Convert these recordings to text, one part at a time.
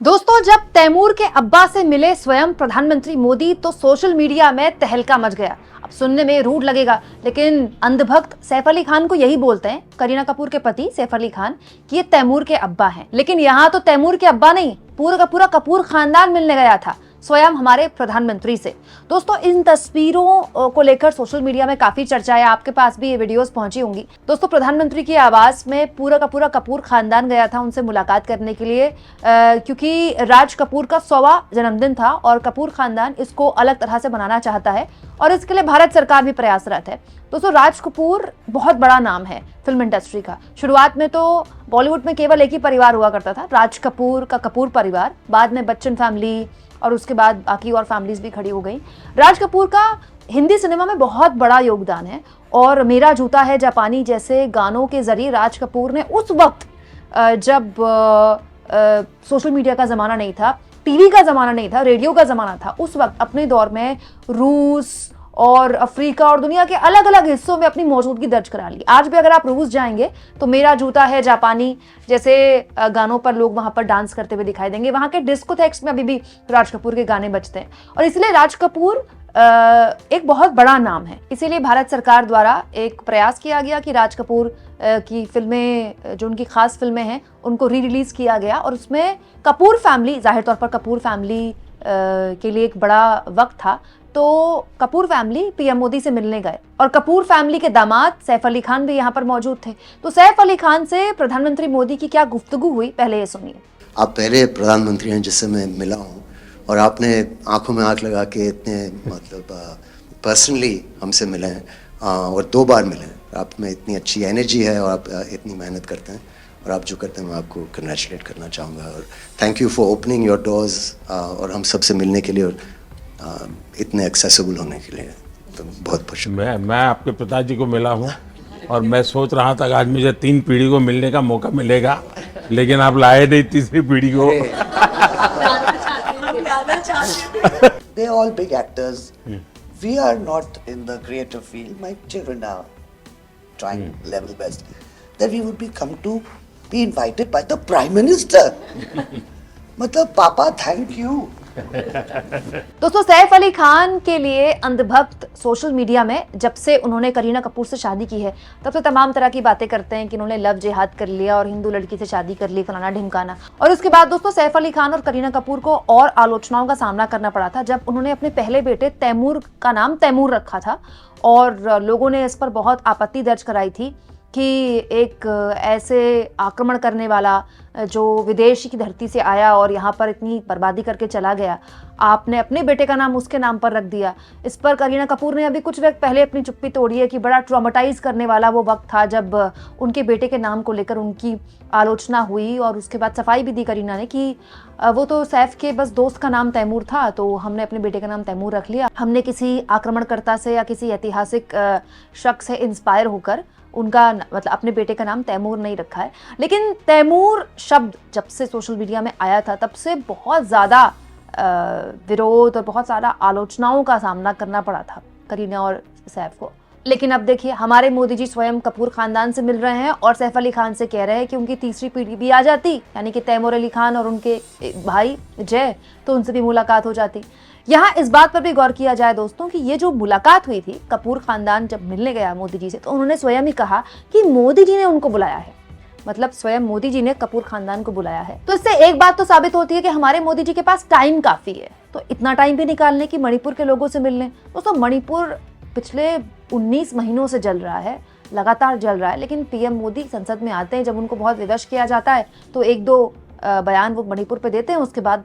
दोस्तों, जब तैमूर के अब्बा से मिले स्वयं प्रधानमंत्री मोदी तो सोशल मीडिया में तहलका मच गया। अब सुनने में रूड लगेगा, लेकिन अंधभक्त सैफ अली खान को यही बोलते हैं, करीना कपूर के पति सैफ अली खान, कि ये तैमूर के अब्बा हैं। लेकिन यहाँ तो तैमूर के अब्बा नहीं, पूरा का पूरा कपूर खानदान मिलने गया था स्वयं हमारे प्रधानमंत्री से। दोस्तों, इन तस्वीरों को लेकर सोशल मीडिया में काफी चर्चा है, आपके पास भी ये वीडियोस पहुंची होंगी। दोस्तों, प्रधानमंत्री की आवास में पूरा का पूरा कपूर खानदान गया था उनसे मुलाकात करने के लिए, क्योंकि राज कपूर का 100वां जन्मदिन था और कपूर खानदान इसको अलग तरह से बनाना चाहता है और इसके लिए भारत सरकार भी प्रयासरत है। दोस्तों, राज कपूर बहुत बड़ा नाम है फिल्म इंडस्ट्री का। शुरुआत में तो बॉलीवुड में केवल एक ही परिवार हुआ करता था, राज कपूर का कपूर परिवार। बाद में बच्चन फैमिली और उसके बाद बाकी और फैमिलीज भी खड़ी हो गई। राज कपूर का हिंदी सिनेमा में बहुत बड़ा योगदान है और मेरा जूता है जापानी जैसे गानों के जरिए राज कपूर ने उस वक्त, जब सोशल मीडिया का ज़माना नहीं था, टीवी का ज़माना नहीं था, रेडियो का ज़माना था, उस वक्त अपने दौर में रूस और अफ्रीका और दुनिया के अलग अलग हिस्सों में अपनी मौजूदगी दर्ज करा ली। आज भी अगर आप रूस जाएंगे तो मेरा जूता है जापानी जैसे गानों पर लोग वहां पर डांस करते हुए दिखाई देंगे। वहां के डिस्कोथेक्स में अभी भी राज कपूर के गाने बजते हैं और इसलिए राज कपूर एक बहुत बड़ा नाम है। इसीलिए भारत सरकार द्वारा एक प्रयास किया गया कि राज कपूर की फिल्में, जो उनकी खास फिल्में हैं, उनको री रिलीज किया गया और उसमें कपूर फैमिली, जाहिर तौर पर कपूर फैमिली के लिए एक बड़ा वक्त था। तो कपूर फैमिली पीएम मोदी से मिलने गए और कपूर फैमिली के दामाद सैफ अली खान भी यहाँ पर मौजूद थे। तो सैफ अली खान से प्रधानमंत्री मोदी की क्या गुफ्तगू हुई, पहले ये सुनिए। आप पहले प्रधानमंत्री हैं जिससे मैं मिला हूँ और आपने आंखों में आंख लगा के इतने मतलब पर्सनली हमसे मिले हैं और 2 बार मिले हैं। आप में इतनी अच्छी एनर्जी है और आप इतनी मेहनत करते हैं और आप जो करते हैं मैं आपको कंग्रेचुलेट करना चाहूँगा और thank you for opening your doors और हम सबसे मिलने के लिए और इतने एक्सेसिबल होने के लिए। तो बहुत खुश हूँ। मैं आपके पिताजी को मिला हूँ और मैं सोच रहा था कि आज मुझे 3 पीढ़ी को मिलने का मौका मिलेगा, लेकिन आप लाए नहीं तीसरी पीढ़ी को। They are all big actors. We are not in the creative field. My children are trying level best. That we would be invited by the Prime Minister. मतलब पापा थैंक यू। दोस्तों, सैफ अली खान के लिए अंधभक्त सोशल मीडिया में जब से उन्होंने करीना कपूर से शादी की है तब से तमाम तरह की बातें करते हैं कि उन्होंने लव जिहाद कर लिया और हिंदू लड़की से शादी कर ली, फलाना ढिमकाना। और उसके बाद दोस्तों, सैफ अली खान और करीना कपूर को और आलोचनाओं का सामना करना पड़ा था जब उन्होंने अपने पहले बेटे तैमूर का नाम तैमूर रखा था और लोगों ने इस पर बहुत आपत्ति दर्ज कराई थी कि एक ऐसे आक्रमण करने वाला जो विदेश की धरती से आया और यहाँ पर इतनी बर्बादी करके चला गया, आपने अपने बेटे का नाम उसके नाम पर रख दिया। इस पर करीना कपूर ने अभी कुछ वक्त पहले अपनी चुप्पी तोड़ी है कि बड़ा ट्रॉमेटाइज करने वाला वो वक्त था जब उनके बेटे के नाम को लेकर उनकी आलोचना हुई और उसके बाद सफाई भी दी करीना ने कि वो तो सैफ के बस दोस्त का नाम तैमूर था तो हमने अपने बेटे का नाम तैमूर रख लिया। हमने किसी आक्रमणकर्ता से या किसी ऐतिहासिक शख्स से इंस्पायर होकर उनका मतलब अपने बेटे का नाम तैमूर नहीं रखा है। लेकिन तैमूर शब्द जब से सोशल मीडिया में आया था तब से बहुत ज़्यादा विरोध और बहुत ज़्यादा आलोचनाओं का सामना करना पड़ा था करीना और सैफ को। लेकिन अब देखिए, हमारे मोदी जी स्वयं कपूर खानदान से मिल रहे हैं और सैफ अली खान से कह रहे हैं कि उनकी तीसरी पीढ़ी भी आ जाती, यानी कि तैमूर अली खान और उनके भाई जय, तो उनसे भी मुलाकात हो जाती। यहाँ इस बात पर भी गौर किया जाए दोस्तों कि ये जो मुलाकात हुई थी, कपूर खानदान जब मिलने गया मोदी जी से तो उन्होंने स्वयं ही कहा कि मोदी जी ने उनको बुलाया है, मतलब स्वयं मोदी जी ने कपूर खानदान को बुलाया है। तो इससे एक बात तो साबित होती है कि हमारे मोदी जी के पास टाइम काफी है, तो इतना टाइम भी निकालने की मणिपुर के लोगों से मिलने। दोस्तों, मणिपुर पिछले 19 महीनों से जल रहा है, लगातार जल रहा है, लेकिन पीएम मोदी संसद में आते हैं, जब उनको बहुत विवश किया जाता है तो 1-2 बयान वो मणिपुर पे देते हैं, उसके बाद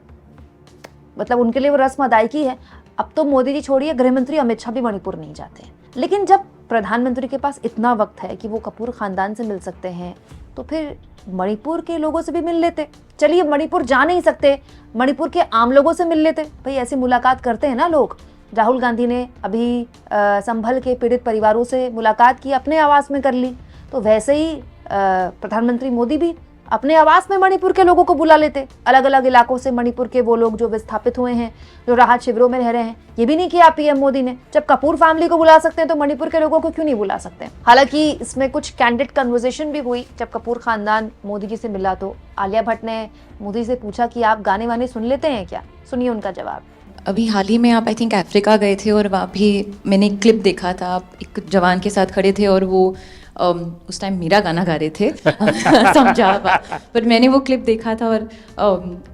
मतलब उनके लिए वो रस्म अदायगी है। अब तो मोदी जी छोड़िए, गृह मंत्री अमित शाह भी मणिपुर नहीं जाते हैं। लेकिन जब प्रधानमंत्री के पास इतना वक्त है कि वो कपूर खानदान से मिल सकते हैं तो फिर मणिपुर के लोगों से भी मिल लेते। चलिए, मणिपुर जा नहीं सकते, मणिपुर के आम लोगों से मिल लेते। भाई, ऐसी मुलाकात करते हैं ना लोग। राहुल गांधी ने अभी संभल के पीड़ित परिवारों से मुलाकात की, अपने आवास में कर ली, तो वैसे ही प्रधानमंत्री मोदी भी अपने आवास में मणिपुर के लोगों को बुला लेते, अलग अलग इलाकों से मणिपुर के वो लोग जो विस्थापित हुए हैं, जो राहत शिविरों में रह रहे हैं। ये भी नहीं किया पीएम मोदी ने। जब कपूर फैमिली को बुला सकते हैं तो मणिपुर के लोगों को क्यों नहीं बुला सकते? हालांकि इसमें कुछ कैंडिड कन्वर्सेशन भी हुई। जब कपूर खानदान मोदी जी से मिला तो आलिया भट्ट ने मोदी से पूछा कि आप गाने वाने सुन लेते हैं क्या? सुनिए उनका जवाब। अभी हाल ही में आप आई थिंक अफ्रीका गए थे और वहाँ भी मैंने एक क्लिप देखा था, आप एक जवान के साथ खड़े थे और वो उस टाइम मेरा गाना गा रहे थे समझा आप, पर मैंने वो क्लिप देखा था और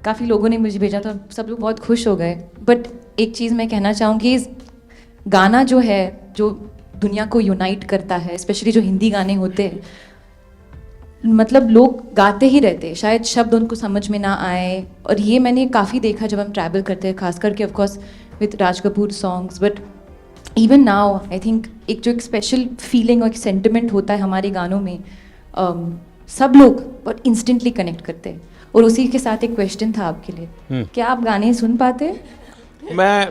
काफ़ी लोगों ने मुझे भेजा था, सब लोग बहुत खुश हो गए। बट एक चीज़ मैं कहना चाहूँगी, गाना जो है जो दुनिया को यूनाइट करता है, स्पेशली जो हिंदी गाने होते हैं, मतलब लोग गाते ही रहते, शायद शब्द उनको समझ में ना आए। और ये मैंने काफ़ी देखा जब हम ट्रैवल करते हैं, खास करके of course with Raj Kapoor songs, but even now I think एक जो एक स्पेशल फीलिंग और एक सेंटिमेंट होता है हमारे गानों में, सब लोग बहुत इंस्टेंटली कनेक्ट करते हैं। और उसी के साथ एक क्वेश्चन था आपके लिए, क्या आप गाने सुन पाते हैं?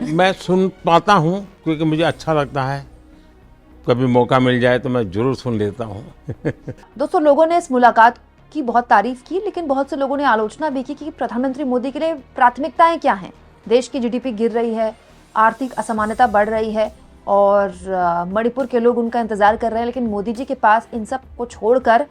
मैं सुन पाता हूँ क्योंकि मुझे अच्छा लगता है, कभी मौका मिल जाए तो मैं जरूर सुन लेता हूँ। दोस्तों, लोगों ने इस मुलाकात की बहुत तारीफ की, लेकिन बहुत से लोगों ने आलोचना भी की कि प्रधानमंत्री मोदी के लिए प्राथमिकताएं क्या हैं। देश की जीडीपी गिर रही है, आर्थिक असमानता बढ़ रही है और मणिपुर के लोग उनका इंतजार कर रहे हैं, लेकिन मोदी जी के पास इन सब को छोड़कर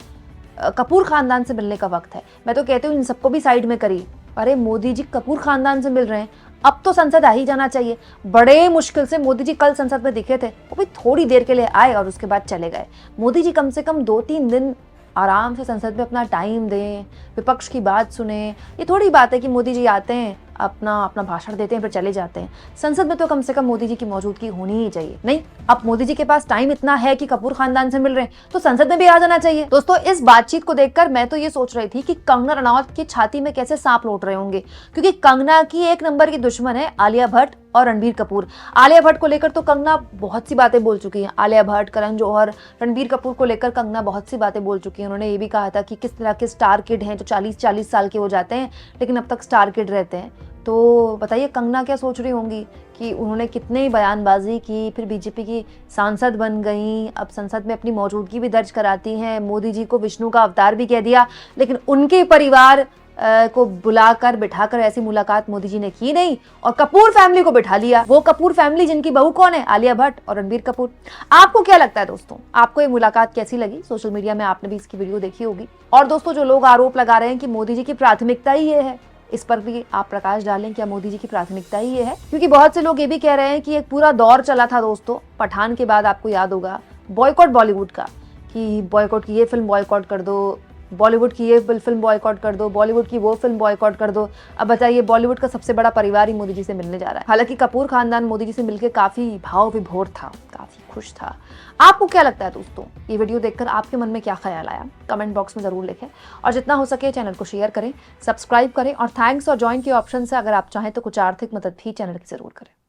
कपूर खानदान से मिलने का वक्त है। मैं तो कहती हूँ इन सबको भी साइड में करिए। अरे मोदी जी कपूर खानदान से मिल रहे हैं, अब तो संसद आ ही जाना चाहिए। बड़े मुश्किल से मोदी जी कल संसद में दिखे थे, वो भी थोड़ी देर के लिए आए और उसके बाद चले गए। मोदी जी कम से कम 2-3 दिन आराम से संसद में अपना टाइम दें, विपक्ष की बात सुने। ये थोड़ी बात है कि मोदी जी आते हैं, अपना भाषण देते हैं, फिर चले जाते हैं। संसद में तो कम से कम मोदी जी की मौजूदगी होनी ही चाहिए। नहीं, अब मोदी जी के पास टाइम इतना है कि कपूर खानदान से मिल रहे हैं तो संसद में भी आ जाना चाहिए। दोस्तों, इस बातचीत को देखकर मैं तो ये सोच रही थी कि कंगना रनौत की छाती में कैसे सांप लौट रहे होंगे, क्योंकि कंगना की एक नंबर की दुश्मन है आलिया भट्ट और रणबीर कपूर। आलिया भट्ट को लेकर तो कंगना बहुत सी बातें बोल चुकी हैं। आलिया भट्ट, करण जौहर, रणबीर कपूर को लेकर कंगना बहुत सी बातें बोल चुकी हैं। उन्होंने ये भी कहा था कि किस तरह के स्टार किड हैं जो 40-40 साल के हो जाते हैं लेकिन अब तक स्टार किड रहते हैं। तो बताइए कंगना क्या सोच रही होंगी कि उन्होंने कितने ही बयानबाजी की, फिर बीजेपी की सांसद बन गई, अब संसद में अपनी मौजूदगी भी दर्ज कराती हैं, मोदी जी को विष्णु का अवतार भी कह दिया, लेकिन उनके परिवार को बुलाकर बिठाकर ऐसी मुलाकात मोदी जी ने की नहीं और कपूर फैमिली को बिठा लिया। वो कपूर फैमिली जिनकी बहू कौन है? आलिया भट्ट और रणबीर कपूर। आपको क्या लगता है दोस्तों? आपको ये मुलाकात कैसी लगी? सोशल मीडिया में आपने भी इसकी वीडियो देखी होगी। और दोस्तों, जो लोग आरोप लगा रहे हैं कि मोदी जी की प्राथमिकता ही ये है, इस पर भी आप प्रकाश डालें, क्या मोदी जी की प्राथमिकता ही ये है? क्योंकि बहुत से लोग ये भी कह रहे हैं कि एक पूरा दौर चला था दोस्तों पठान के बाद, आपको याद होगा, बॉयकॉट बॉलीवुड का, कि बॉयकॉट की ये फिल्म बॉयकॉट कर दो, बॉलीवुड की ये फिल्म बॉयकॉट कर दो, बॉलीवुड की वो फिल्म बॉयकॉट कर दो। अब बताइए, बॉलीवुड का सबसे बड़ा परिवार ही मोदी जी से मिलने जा रहा है। हालांकि कपूर खानदान मोदी जी से मिलकर काफी भाव विभोर था, काफी खुश था। आपको क्या लगता है दोस्तों? ये वीडियो देखकर आपके मन में क्या ख्याल आया? कमेंट बॉक्स में जरूर लिखें और जितना हो सके चैनल को शेयर करें, सब्सक्राइब करें और थैंक्स और ज्वाइन के ऑप्शन से अगर आप चाहें तो कुछ आर्थिक मदद भी चैनल की जरूर करें।